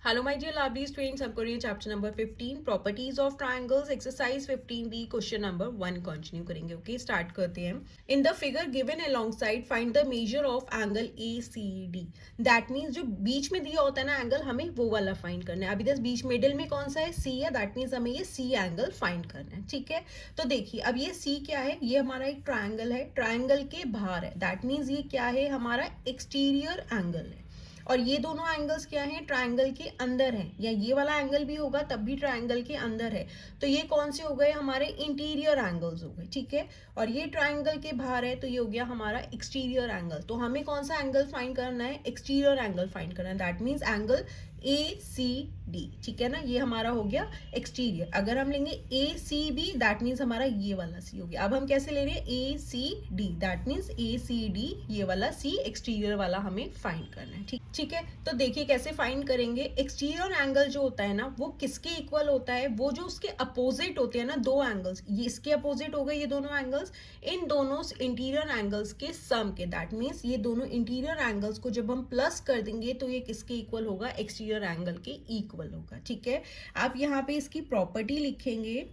Hello my dear lovely students, हम कर रहे हैं chapter number 15 properties of triangles exercise 15 question number 1 continue करेंगे। ओके, स्टार्ट करते हैं। In the figure given alongside find the measure of angle A C D. That means जो बीच में दिया होता है ना एंगल, हमें वो वाला फाइंड करना है। अभी दस बीच मिडिल में कौन सा है, सी है। दैट मीन्स हमें ये सी एंगल फाइंड करना है। ठीक है, तो देखिए अब ये सी क्या है, ये हमारा एक ट्रायंगल है, ट्रायंगल के बाहर है। दैट मीन्स ये क्या है, हमारा एक्सटीरियर एंगल है। और ये दोनों एंगल्स क्या हैं, ट्रायंगल के अंदर हैं, या ये वाला एंगल भी होगा तब भी ट्रायंगल के अंदर है। तो ये कौन से हो गए, हमारे इंटीरियर एंगल्स हो गए। ठीक है, और ये ट्रायंगल के बाहर है तो ये हो गया हमारा एक्सटीरियर एंगल। तो हमें कौन सा एंगल फाइंड करना है, एक्सटीरियर एंगल फाइंड करना है। That means angle A C D. ठीक है ना, ये हमारा हो गया एक्सटीरियर। अगर हम लेंगे ए सी बी, दैट मीन्स हमारा ये वाला सी हो गया। अब हम कैसे ले रहे हैं, A C D, that means A C D, ये वाला सी एक्सटीरियर वाला हमें फाइंड करना है। ठीक है, तो देखिए कैसे फाइंड करेंगे। एक्सटीरियर एंगल जो होता है ना, वो किसके इक्वल होता है, वो जो उसके अपोजिट होते हैं ना दो एंगल्स, ये इसके अपोजिट हो गए ये दोनों एंगल्स, इन दोनों इंटीरियर एंगल्स के सम के। दैट मीन्स ये दोनों इंटीरियर एंगल्स को जब हम प्लस कर देंगे तो ये किसके इक्वल होगा, एक्सटीरियर एंगल के इक्वल होगा। ठीक है, आप यहाँ पे इसकी प्रॉपर्टी लिखेंगे।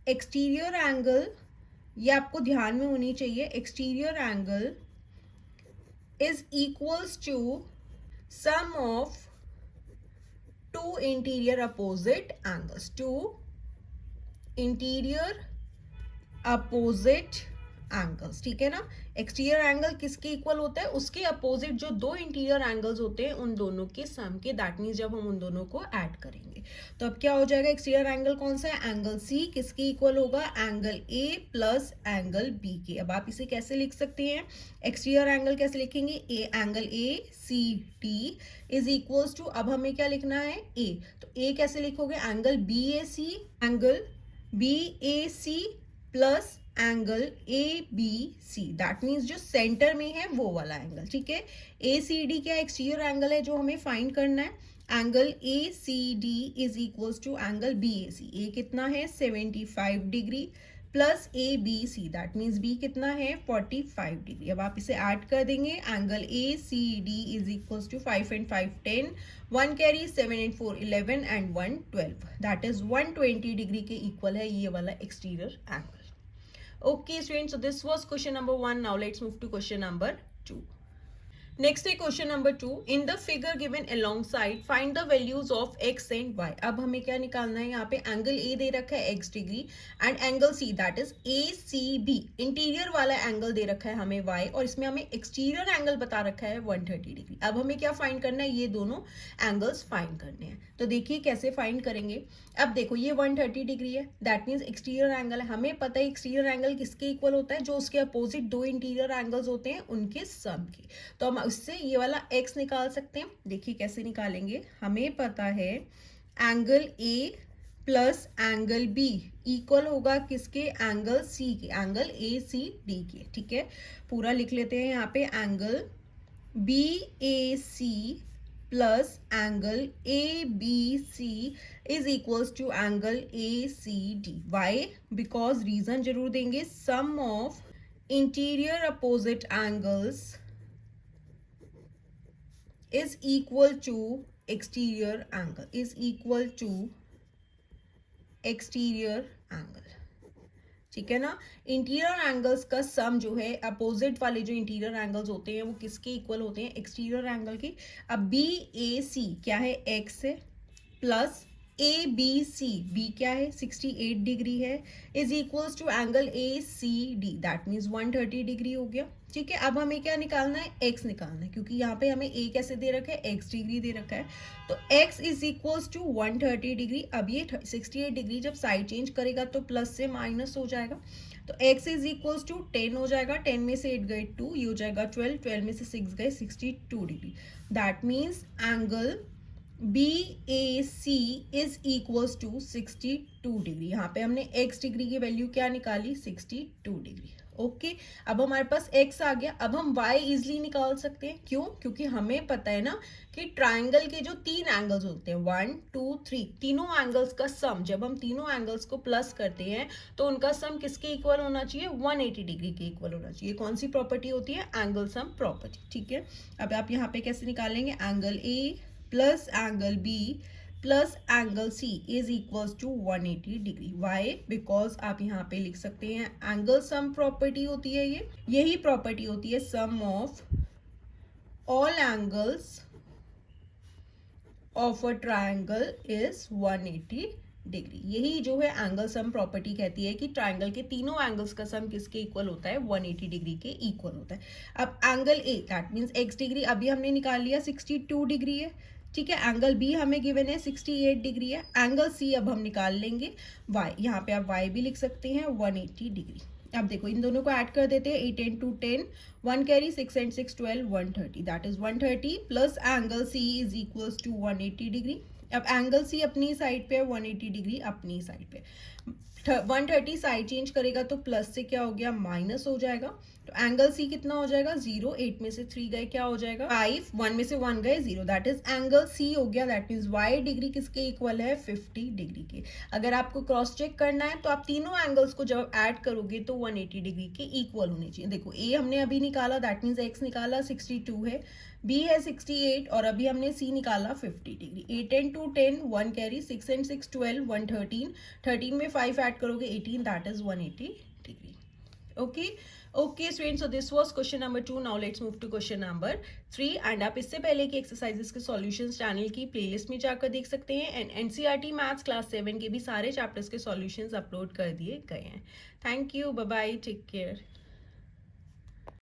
एक्सटीरियर एंगल, ये आपको ध्यान में होनी चाहिए, exterior angle is equals to sum of two interior opposite angles, two interior opposite angles. ठीक है ना, एक्सटीरियर एंगल किसके इक्वल होता है, उसके अपोजिट जो दो इंटीरियर एंगल्स होते हैं उन दोनों के सम के। दैट मीन्स जब हम उन दोनों को ऐड करेंगे तो अब क्या हो जाएगा, एक्सटीरियर एंगल कौन सा है, एंगल सी, किसके इक्वल होगा, angle A plus angle B के। अब आप इसे कैसे लिख सकते हैं, एक्सटीरियर एंगल कैसे लिखेंगे, A angle A C T is equals to, अब हमें क्या लिखना है, ए। तो ए कैसे लिखोगे, angle B A C, angle B A C plus angle A B C. That means जो सेंटर में है वो वाला एंगल। ठीक है, ए सी डी क्या एक्सटीरियर एंगल है जो हमें फाइंड करना है। Angle A C D is equals to angle B A C. A कितना है, 75 degree plus A B C, that means B कितना है, 45 डिग्री। अब आप इसे ऐड कर देंगे, angle A C D is equals to 5 and 5 10, 1 carry, 7 and 4 11 and 1 12, that is 120 degree के इक्वल है ये वाला exterior angle. Okay students, so this was question number 1. Now let's move to question number 2. Next है question number 2। In the figure given alongside find the values of x and y. अब हमें क्या निकालना है, यहाँ पे angle A दे रखा है x degree and angle C that is A C B, interior वाला एंगल दे रखा है हमें y, और इसमें हमें एक्सटीरियर एंगल बता रखा है 130 डिग्री। अब हमें क्या फाइंड करना है, ये दोनों एंगल्स फाइंड करने हैं। तो देखिए कैसे फाइंड करेंगे। अब देखो ये 130 डिग्री है, दैट मीन्स एक्सटीरियर एंगल है। हमें पता है एक्सटीरियर एंगल किसके इक्वल होता है, जो उसके अपोजिट दो इंटीरियर एंगल्स होते हैं उनके सम के। तो हम उससे ये वाला x निकाल सकते हैं। देखिए कैसे निकालेंगे, हमें पता है angle a plus angle b equal होगा किसके, एंगल c के, एंगल ए सी डी के। ठीक है, पूरा लिख लेते हैं यहाँ पे, angle B A C plus angle A B C is equals to angle A C D. Why, because reason जरूर देंगे, sum of interior opposite angles is equal to exterior angle, is equal to exterior angle। ठीक है ना, interior angles का सम जो है, opposite वाले जो इंटीरियर एंगल्स होते हैं वो किसके इक्वल होते हैं, एक्सटीरियर एंगल के। अब बी ए सी क्या है, x है, plus A B C, B क्या है, 68 डिग्री है, is equals to angle A C D, that means 130 degree हो गया। ठीक है, अब हमें क्या निकालना है, x निकालना है, क्योंकि यहाँ पे हमें a कैसे दे रखा है, x डिग्री दे रखा है। तो x is equals to 130 degree. अब ये 68 डिग्री जब साइड चेंज करेगा तो प्लस से माइनस हो जाएगा, तो x इज इक्वल्स टू 10 हो जाएगा, 10 में से 8 गए 2, ये हो जाएगा 12, 12 में से 6 गए 62 degree. That means angle B A C is equals to 62 degree. यहाँ पे हमने x डिग्री की वैल्यू क्या निकाली, 62 डिग्री। ओके, अब हमारे पास x आ गया। अब हम y इजिली निकाल सकते हैं, क्यों, क्योंकि हमें पता है ना कि ट्राइंगल के जो तीन एंगल्स होते हैं 1 2 3, तीनों एंगल्स का सम, जब हम तीनों एंगल्स को प्लस करते हैं तो उनका सम किसके इक्वल होना चाहिए, 180 डिग्री के इक्वल होना चाहिए। कौन सी प्रॉपर्टी होती है, एंगल सम प्रॉपर्टी। ठीक है, अब आप यहाँ पे कैसे निकालेंगे, angle A plus angle B plus angle C is equals to 180 degree. Why? Because आप यहाँ पे लिख सकते हैं एंगल सम प्रॉपर्टी होती है, ये यही प्रॉपर्टी होती है sum of all angles of a triangle is 180 degree. यही जो है एंगल सम प्रॉपर्टी कहती है कि ट्रायंगल के तीनों एंगल्स का सम किसके इक्वल होता है, 180 डिग्री के इक्वल होता है। अब angle A that means x degree अभी हमने निकाल लिया 62 डिग्री है, ठीक है। एंगल बी हमें गिवन है 68 डिग्री है। एंगल सी अब हम निकाल लेंगे वाई, यहाँ पे आप वाई भी लिख सकते हैं 180 डिग्री। अब देखो इन दोनों को ऐड कर देते हैं, 8 and 2 10, 1 carry, 6 and 6 12, 130 that is 130 plus angle C is equals to 180 degree. अब एंगल सी अपनी साइड पे है, 180 डिग्री अपनी साइड पे। 130 साइड चेंज करेगा तो प्लस से क्या हो गया, माइनस हो जाएगा। तो एंगल सी कितना हो जाएगा, 0, 8 में से 3 गए क्या हो जाएगा 5, 1 में से 1 गए 0, दैट इज एंगल सी हो गया। दैट मीन्स वाई डिग्री किसके इक्वल है, 50 डिग्री के। अगर आपको क्रॉस चेक करना है तो आप तीनों एंगल्स को जब ऐड करोगे तो 180 डिग्री के इक्वल होने चाहिए। देखो ए हमने अभी निकाला, दैट मीन्स एक्स निकाला 62 है, बी है 68 और अभी हमने सी निकाला 50 डिग्री। 8 and 2 10, 1 कैरी, 6 and 6 12, 113, 13 में 5 ऐड करोगे 18, that is 180 degree. Okay student, so this was question number 2। Now let's move to question number 3। And आप इससे पहले की एक्सरसाइजेस के सॉल्यूशंस चैनल की प्लेलिस्ट में जाकर देख सकते हैं। एंड एनसीईआरटी मैथ्स क्लास 7 के भी सारे चैप्टर्स के सॉल्यूशंस अपलोड कर दिए गए हैं। Thank you, bye bye, take care.